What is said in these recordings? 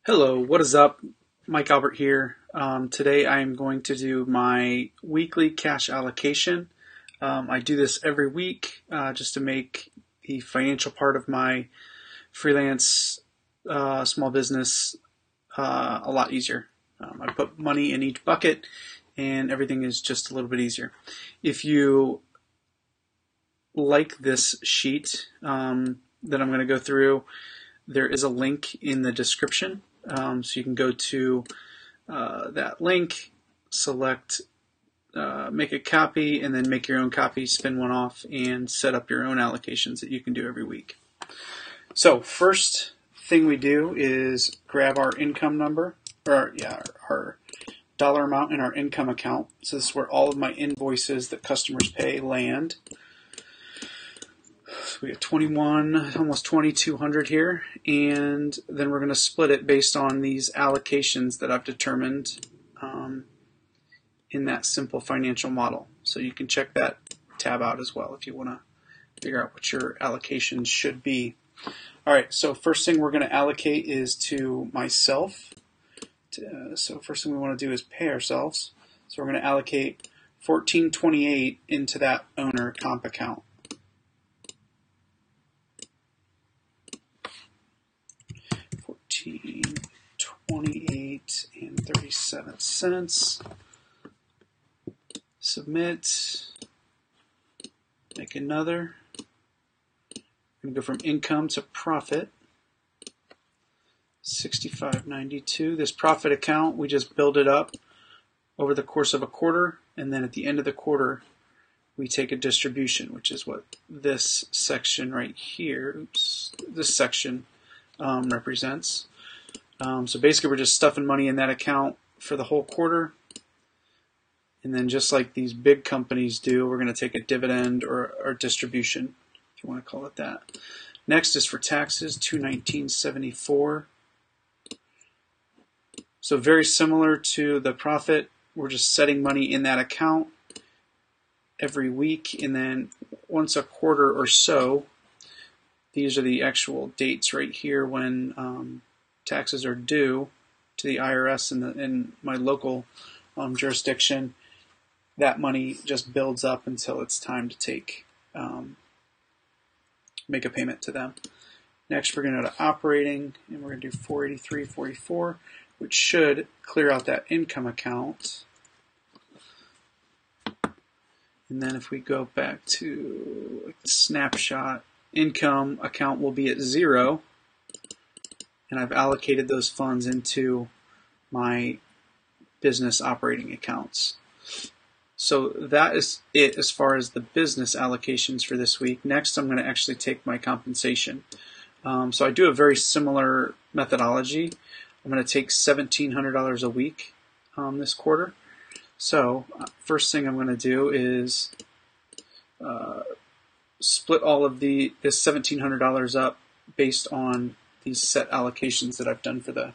Hello, what is up? Mike Albert here. Today I am going to do my weekly cash allocation. I do this every week just to make the financial part of my freelance small business a lot easier. I put money in each bucket and everything is just a little bit easier. If you like this sheet that I'm going to go through, there is a link in the description. So you can go to that link, select, make a copy, and then make your own copy, spin one off, and set up your own allocations that you can do every week. So first thing we do is grab our income number, or our dollar amount in our income account. So this is where all of my invoices that customers pay land. So we have 21, almost 2,200 here, and then we're going to split it based on these allocations that I've determined in that simple financial model. So you can check that tab out as well if you want to figure out what your allocations should be. All right, so first thing we're going to allocate is to myself. So first thing we want to do is pay ourselves. So we're going to allocate $14.28 into that owner comp account. $14.28.37. Submit. Make another. We're going to go from income to profit. $65.92. This profit account, we just build it up over the course of a quarter, and then at the end of the quarter, we take a distribution, which is what this section right here, this section represents. So basically, we're just stuffing money in that account for the whole quarter. And then just like these big companies do, we're going to take a dividend or distribution, if you want to call it that. Next is for taxes, $219.74. So very similar to the profit, we're just setting money in that account every week. And then once a quarter or so, these are the actual dates right here when taxes are due to the IRS in my local jurisdiction. That money just builds up until it's time to make a payment to them. Next, we're going to go to operating, and we're going to do $483.44, which should clear out that income account. And then if we go back to the snapshot, income account will be at 0, and I've allocated those funds into my business operating accounts. So that is it as far as the business allocations for this week. Next, I'm going to actually take my compensation. So I do a very similar methodology. I'm going to take $1,700 a week this quarter. So first thing I'm going to do is split all of this $1,700 up based on these set allocations that I've done for the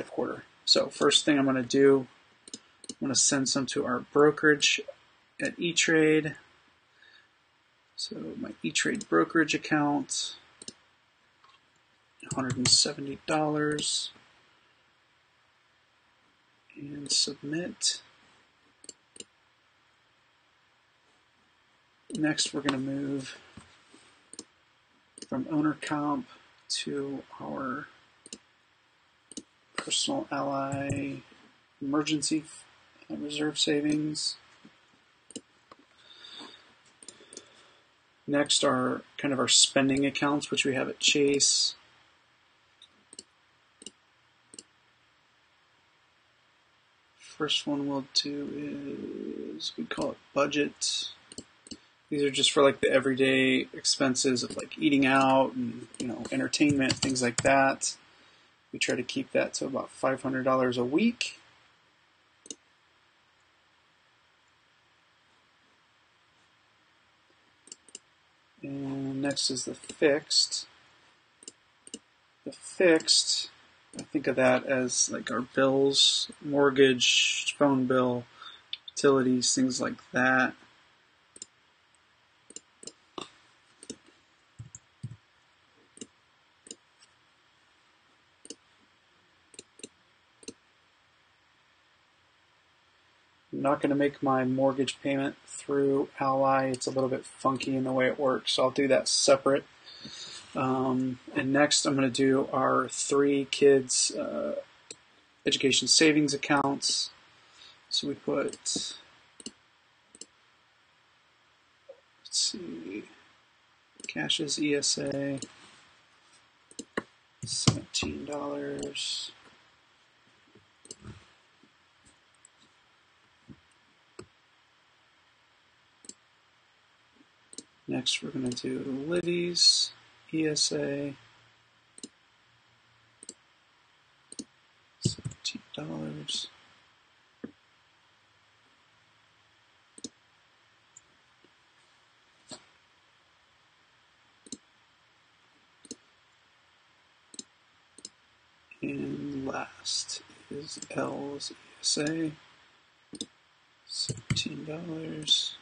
quarter. So first thing I'm going to do, I'm going to send some to our brokerage at E-Trade. So my E-Trade brokerage account, $170, and submit. Next, we're going to move from owner comp to our personal ally emergency reserve savings. Next are kind of our spending accounts, which we have at Chase. First one we'll do is, we call it budget. These are just for like the everyday expenses of like eating out and entertainment, things like that. We try to keep that to about $500 a week. And next is the fixed. The fixed, I think of that as like our bills, mortgage, phone bill, utilities, things like that. I'm not going to make my mortgage payment through Ally. It's a little bit funky in the way it works, so I'll do that separate. And next I'm going to do our 3 kids' education savings accounts. So we put, let's see, Cash's ESA, $17. Next we're going to do Livy's ESA, $17. And last is L's ESA, $17.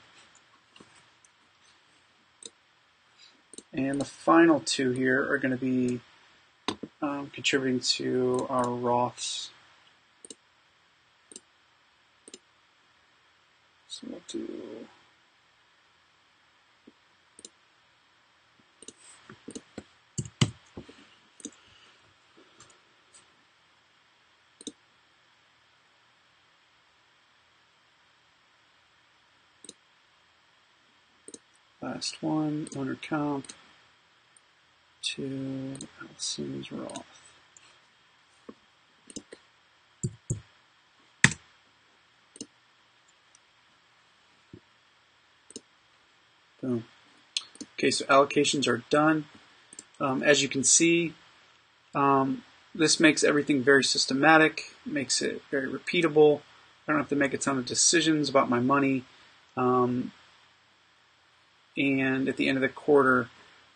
And the final 2 here are going to be contributing to our Roths. So we'll do last one, owner comp to Allison's Roth. Boom. Okay, so allocations are done. As you can see, this makes everything very systematic, makes it very repeatable. I don't have to make a ton of decisions about my money. And at the end of the quarter,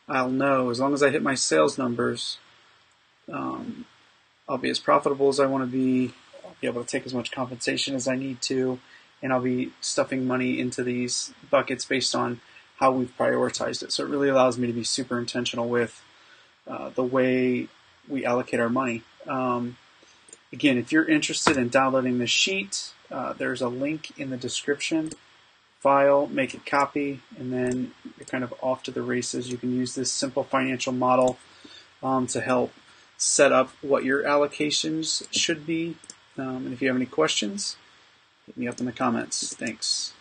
I'll know, as long as I hit my sales numbers, I'll be as profitable as I want to be. I'll be able to take as much compensation as I need to, and I'll be stuffing money into these buckets based on how we've prioritized it. So it really allows me to be super intentional with the way we allocate our money. Again, if you're interested in downloading this sheet, there's a link in the description. File, make a copy, and then you're kind of off to the races. You can use this simple financial model to help set up what your allocations should be. And if you have any questions, hit me up in the comments. Thanks.